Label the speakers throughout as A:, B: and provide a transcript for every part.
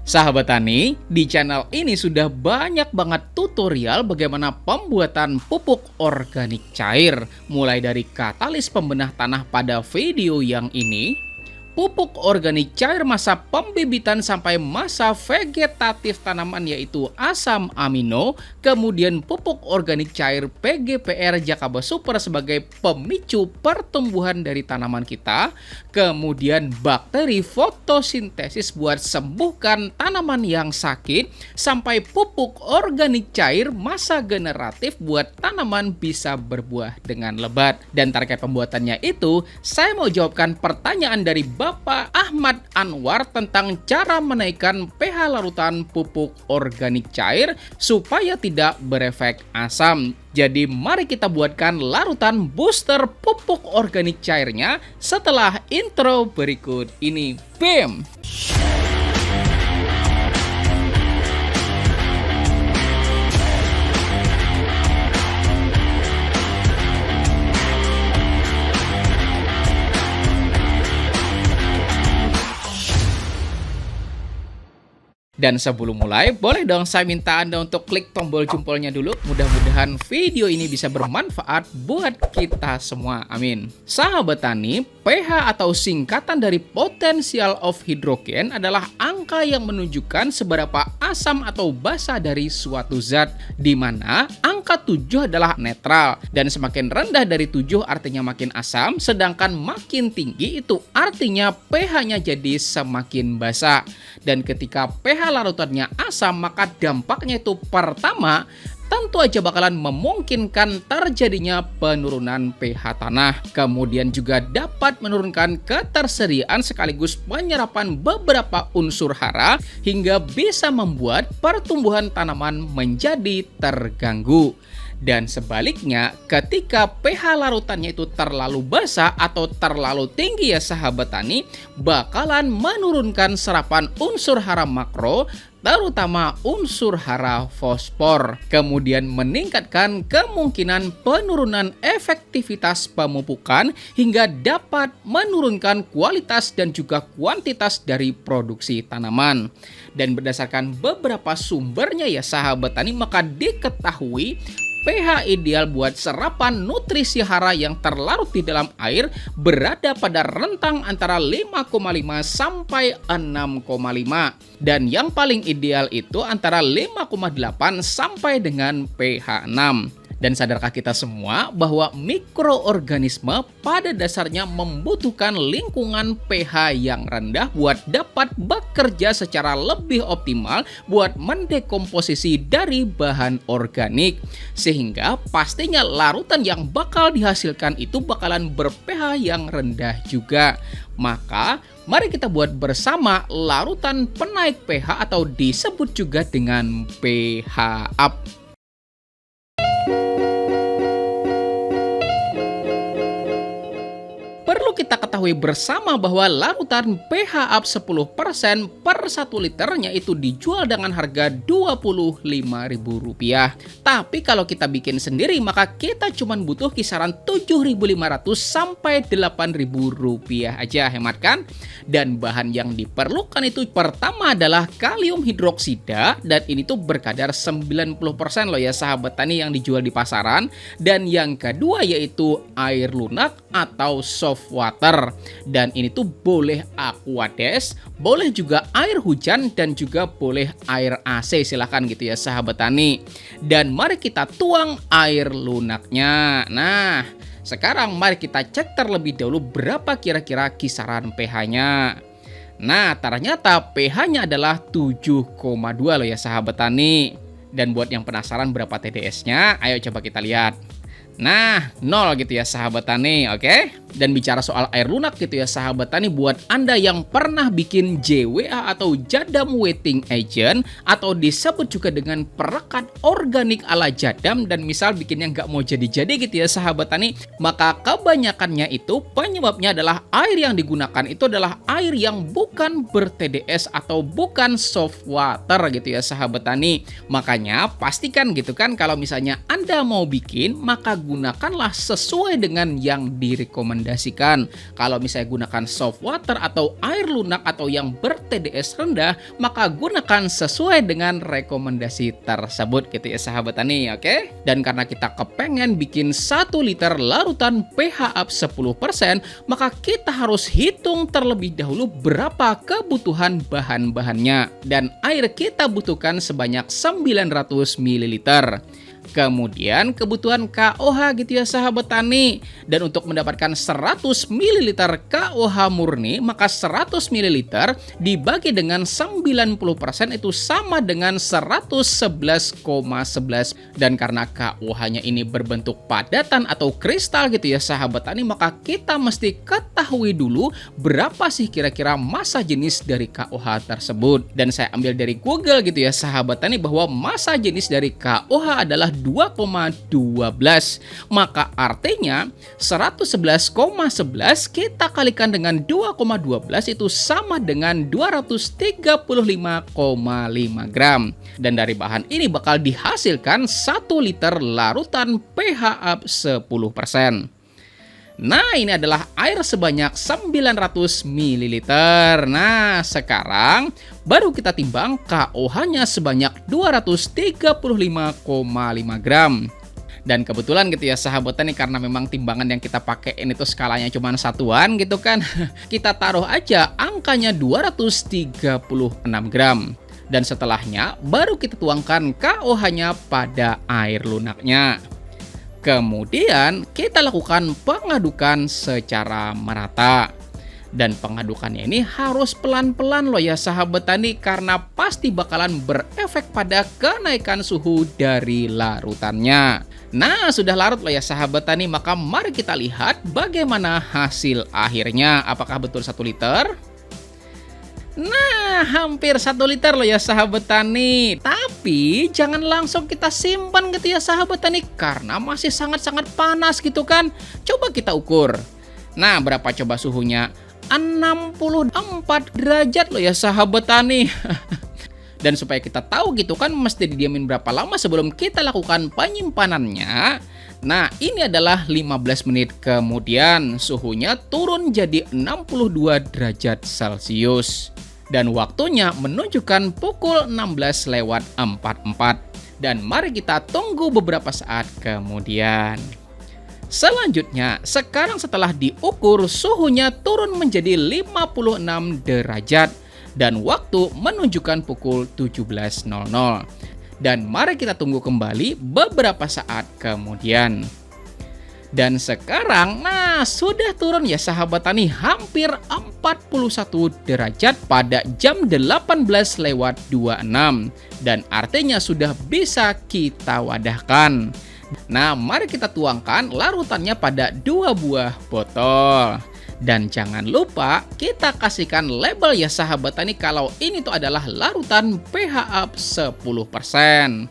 A: Sahabat Tani, di channel ini sudah banyak banget tutorial bagaimana pembuatan pupuk organik cair. Mulai dari katalis pembenah tanah pada video yang ini, pupuk organik cair masa pembibitan sampai masa vegetatif tanaman yaitu asam amino, kemudian pupuk organik cair PGPR Jakaba Super sebagai pemicu pertumbuhan dari tanaman kita, kemudian bakteri fotosintesis buat sembuhkan tanaman yang sakit, sampai pupuk organik cair masa generatif buat tanaman bisa berbuah dengan lebat. Dan target pembuatannya itu, saya mau jawabkan pertanyaan dari Bapak Ahmad Anwar tentang cara menaikkan pH larutan pupuk organik cair supaya tidak berefek asam. Jadi mari kita buatkan larutan booster pupuk organik cairnya setelah intro berikut ini. BAM! Dan sebelum mulai, boleh dong saya minta Anda untuk klik tombol jempolnya dulu. Mudah-mudahan video ini bisa bermanfaat buat kita semua. Amin. Sahabat Tani, pH atau singkatan dari potential of hydrogen adalah angka yang menunjukkan seberapa asam atau basa dari suatu zat, di mana angka 7 adalah netral, dan semakin rendah dari 7 artinya makin asam, sedangkan makin tinggi itu artinya pH-nya jadi semakin basa. Dan ketika pH larutannya asam, maka dampaknya itu pertama, tentu aja bakalan memungkinkan terjadinya penurunan pH tanah. Kemudian juga dapat menurunkan ketersediaan sekaligus penyerapan beberapa unsur hara hingga bisa membuat pertumbuhan tanaman menjadi terganggu. Dan sebaliknya, ketika pH larutannya itu terlalu basa atau terlalu tinggi ya sahabat tani, bakalan menurunkan serapan unsur hara makro, terutama unsur hara fosfor. Kemudian meningkatkan kemungkinan penurunan efektivitas pemupukan hingga dapat menurunkan kualitas dan juga kuantitas dari produksi tanaman. Dan berdasarkan beberapa sumbernya ya sahabat tani, maka diketahui pH ideal buat serapan nutrisi hara yang terlarut di dalam air berada pada rentang antara 5,5 sampai 6,5, dan yang paling ideal itu antara 5,8 sampai dengan pH 6. Dan sadarkah kita semua bahwa mikroorganisme pada dasarnya membutuhkan lingkungan pH yang rendah buat dapat bekerja secara lebih optimal buat mendekomposisi dari bahan organik. Sehingga pastinya larutan yang bakal dihasilkan itu bakalan ber-pH yang rendah juga. Maka mari kita buat bersama larutan penaik pH atau disebut juga dengan pH up. Perlu kita ketahui bersama bahwa larutan pH up 10% per 1 liternya itu dijual dengan harga Rp25.000. Tapi kalau kita bikin sendiri maka kita cuma butuh kisaran Rp7.500 sampai Rp8.000 aja, hemat kan? Dan bahan yang diperlukan itu pertama adalah kalium hidroksida, dan ini tuh berkadar 90% loh ya sahabat tani yang dijual di pasaran. Dan yang kedua yaitu air lunak atau soft water, dan ini tuh boleh aquades, boleh juga air hujan, dan juga boleh air AC, silahkan gitu ya sahabat tani. Dan mari kita tuang air lunaknya. Nah, sekarang mari kita cek terlebih dahulu berapa kira-kira kisaran pH-nya. Nah, ternyata pH-nya adalah 7,2 loh ya sahabat tani. Dan buat yang penasaran berapa TDS-nya, ayo coba kita lihat. Nah, 0 gitu ya sahabat tani, oke? Dan bicara soal air lunak gitu ya sahabat tani, buat Anda yang pernah bikin JWA atau Jadam Wetting Agent atau disebut juga dengan perekat organik ala Jadam, dan misal bikinnya nggak mau jadi-jadi gitu ya sahabat tani, maka kebanyakannya itu penyebabnya adalah air yang digunakan itu adalah air yang bukan ber-TDS atau bukan soft water gitu ya sahabat tani. Makanya pastikan gitu kan kalau misalnya Anda mau bikin, maka gunakanlah sesuai dengan yang direkomendasikan direkomendasikan. Kalau misalnya gunakan soft water atau air lunak atau yang ber-TDS rendah, maka gunakan sesuai dengan rekomendasi tersebut gitu ya sahabat tani, oke? Dan karena kita kepengen bikin 1 liter larutan pH up 10%, maka kita harus hitung terlebih dahulu berapa kebutuhan bahan-bahannya. Dan air kita butuhkan sebanyak 900 ml. Kemudian kebutuhan KOH gitu ya sahabat tani. Dan untuk mendapatkan 100 ml KOH murni, maka 100 ml dibagi dengan 90% itu sama dengan 111,11. Dan karena KOH-nya ini berbentuk padatan atau kristal gitu ya sahabat tani, maka kita mesti ketahui dulu berapa sih kira-kira massa jenis dari KOH tersebut. Dan saya ambil dari Google gitu ya sahabat tani, bahwa massa jenis dari KOH adalah 2,12. Maka artinya 111,11 kita kalikan dengan 2,12 itu sama dengan 235,5 gram. Dan dari bahan ini bakal dihasilkan 1 liter larutan pH up 10%. Nah, ini adalah air sebanyak 900 ml. Nah, sekarang baru kita timbang KOH-nya sebanyak 235,5 gram. Dan kebetulan gitu ya sahabat tani, karena memang timbangan yang kita pakai ini tuh skalanya cuma satuan gitu kan. Kita taruh aja angkanya 236 gram. Dan setelahnya baru kita tuangkan KOH-nya pada air lunaknya. Kemudian kita lakukan pengadukan secara merata. Dan pengadukannya ini harus pelan-pelan loh ya sahabat tani, karena pasti bakalan berefek pada kenaikan suhu dari larutannya. Nah, sudah larut loh ya sahabat tani, maka mari kita lihat bagaimana hasil akhirnya. Apakah betul 1 liter? Nah, hampir 1 liter loh ya sahabat tani. Tapi jangan langsung kita simpan gitu ya sahabat tani, karena masih sangat-sangat panas gitu kan. Coba kita ukur. Nah, berapa coba suhunya? 64 derajat loh ya sahabat tani. Dan supaya kita tahu gitu kan, mesti didiamin berapa lama sebelum kita lakukan penyimpanannya. Nah, ini adalah 15 menit kemudian suhunya turun jadi 62 derajat Celcius. Dan waktunya menunjukkan pukul 16:44. Dan mari kita tunggu beberapa saat kemudian. Selanjutnya, sekarang setelah diukur suhunya turun menjadi 56 derajat. Dan waktu menunjukkan pukul 17.00. Dan mari kita tunggu kembali beberapa saat kemudian. Dan sekarang, nah sudah turun ya sahabat tani, hampir 41 derajat pada jam 18:26. Dan artinya sudah bisa kita wadahkan. Nah, mari kita tuangkan larutannya pada 2 buah botol. Dan jangan lupa kita kasihkan label ya sahabat tani, kalau ini tuh adalah larutan pH up 10%.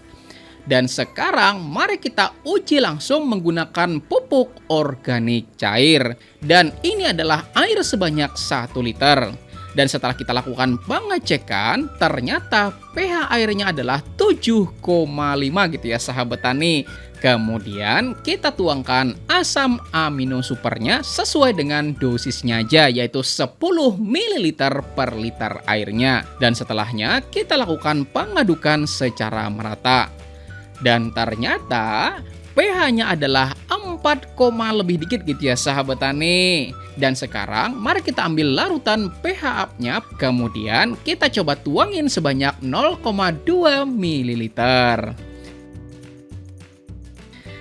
A: Dan sekarang mari kita uji langsung menggunakan pupuk organik cair. Dan ini adalah air sebanyak 1 liter. Dan setelah kita lakukan pengecekan, ternyata pH airnya adalah 7,5 gitu ya sahabat tani. Kemudian kita tuangkan asam amino supernya sesuai dengan dosisnya aja, yaitu 10 ml per liter airnya. Dan setelahnya kita lakukan pengadukan secara merata. Dan ternyata pH-nya adalah 4, lebih dikit gitu ya sahabat tani. Dan sekarang mari kita ambil larutan pH up-nya, kemudian kita coba tuangin sebanyak 0,2 ml.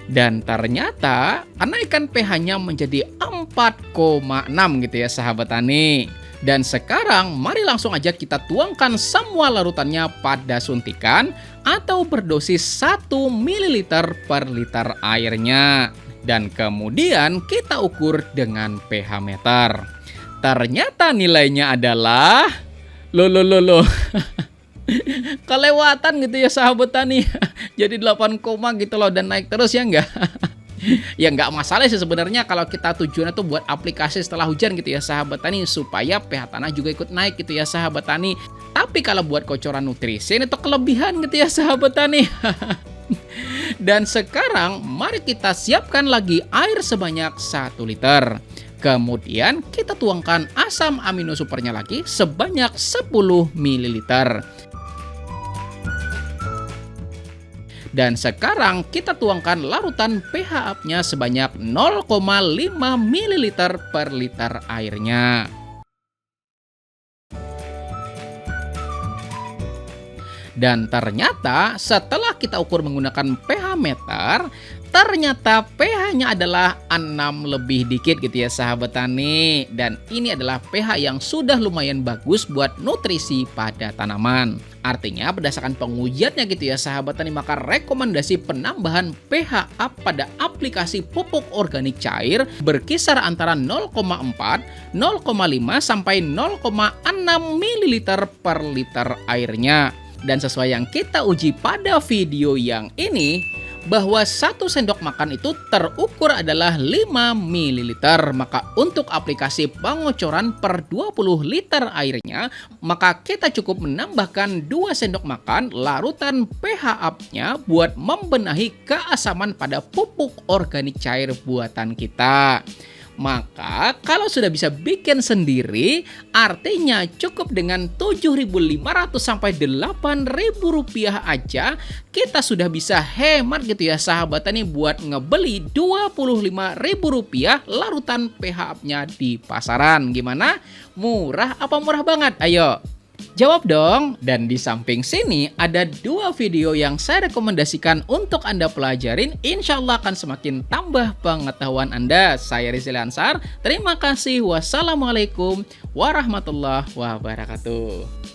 A: Dan ternyata kenaikan pH-nya menjadi 4,6 gitu ya sahabat tani. Dan sekarang mari langsung aja kita tuangkan semua larutannya pada suntikan atau berdosis 1 ml per liter airnya. Dan kemudian kita ukur dengan pH meter. Ternyata nilainya adalah loh. Kelewatan gitu ya sahabat tani. Jadi 8, gitu loh, dan naik terus ya enggak? Ya nggak masalah sih sebenarnya kalau kita tujuannya tuh buat aplikasi setelah hujan gitu ya sahabat tani, supaya pH tanah juga ikut naik gitu ya sahabat tani. Tapi kalau buat kocoran nutrisi itu kelebihan gitu ya sahabat tani. Dan sekarang mari kita siapkan lagi air sebanyak 1 liter. Kemudian kita tuangkan asam amino supernya lagi sebanyak 10 ml. Dan sekarang kita tuangkan larutan pH up-nya sebanyak 0,5 ml per liter airnya. Dan ternyata setelah kita ukur menggunakan pH meter, ternyata pH-nya adalah 6 lebih dikit gitu ya sahabat tani. Dan ini adalah pH yang sudah lumayan bagus buat nutrisi pada tanaman. Artinya berdasarkan pengujiannya gitu ya sahabat tani, maka rekomendasi penambahan pH up pada aplikasi pupuk organik cair berkisar antara 0,4, 0,5 sampai 0,6 ml per liter airnya. Dan sesuai yang kita uji pada video yang ini, bahwa 1 sendok makan itu terukur adalah 5 ml. Maka untuk aplikasi pengocoran per 20 liter airnya, maka kita cukup menambahkan 2 sendok makan larutan pH up-nya buat membenahi keasaman pada pupuk organik cair buatan kita. Maka kalau sudah bisa bikin sendiri, artinya cukup dengan 7.500 sampai 8.000 rupiah aja kita sudah bisa hemat gitu ya sahabat tani buat ngebeli 25.000 rupiah larutan pH up-nya di pasaran. Gimana? Murah apa murah banget? Ayo jawab dong. Dan di samping sini ada 2 video yang saya rekomendasikan untuk Anda pelajarin. Insya Allah akan semakin tambah pengetahuan Anda. Saya Rizal Ansar. Terima kasih. Wassalamualaikum warahmatullahi wabarakatuh.